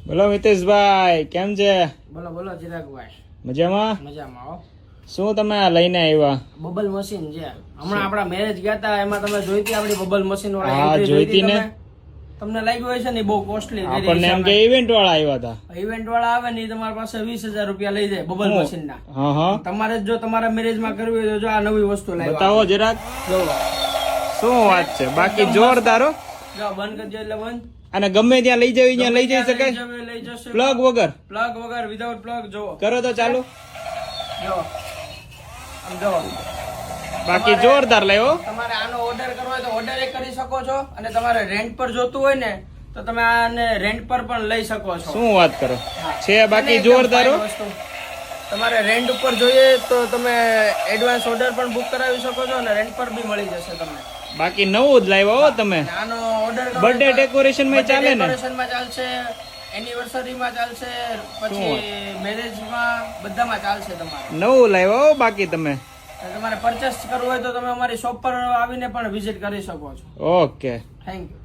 બોલો મિતેશભાઈ, કેમ છે? બોલો બોલો ચિરાગભાઈ. મજામાં? મજામાં હો. શું તમે આ લઈને આવ્યા? બબલ મશીન છે. હમણાં આપણા મેરેજ ગયા હતા, એમાં તમે જોઈતી આપણી બબલ મશીન હા, વાળા જોઈતી ને. તમને લાગ્યું હોય છે ને બહુ કોસ્ટલી. આપણને એમ કે ઇવેન્ટ વાળા આવ્યા હતા. ઇવેન્ટ વાળા આવે ને ઈ તમારી પાસે 20,000 રૂપિયા લઈ જાય બબલ મશીન ના. હા હા, તમારે જો તમારા મેરેજ માં કરવી હોય તો જો આ નવી વસ્તુ લાવ્યા. બતાવો જરાક. જો શું વાત છે, બાકી જોરદાર હો. જો બંધ કરજો એટલે બંધ. અને ગમે ત્યાં લઈ જવી ત્યાં લઈ જઈ શકાય, લઈ જશે પ્લગ વગર. પ્લગ વગર વિધાઉટ પ્લગ. જો કરો તો ચાલુ. જો આમ જો. બાકી જોરદાર લાવ્યો. તમારે આનો ઓર્ડર કરવો હોય તો ઓર્ડર કરી શકો છો, અને તમારે રેન્ટ પર જોતું હોય ને તો તમે આને રેન્ટ પર પણ લઈ શકો છો. શું વાત કરો છે, બાકી અને જોરદાર હો. એકદમ fine વસ્તુ. તમારે રેન્ટ ઉપર જોઈએ તો તમે એડવાન્સ ઓર્ડર પણ બુક કરાવી શકો છો, અને રેન્ટ પર બી મળી જશે તમને. બાકી નવું જ લાવ્યો હો તમે. આનો ઓર્ડર બર્થડે ડેકોરેશન માં ચાલે ને? ડેકોરેશન માં ચાલશે, એનિવર્સરી માં ચાલશે, પછી મેરેજ માં બધામાં ચાલશે તમારે. નવું લાવ્યો હો બાકી તમે. અને તમારે પરચેસ કરવું હોય તો તમે અમારી શોપ પર આવીને પણ વિઝિટ કરી શકો છો. Okay, thank you.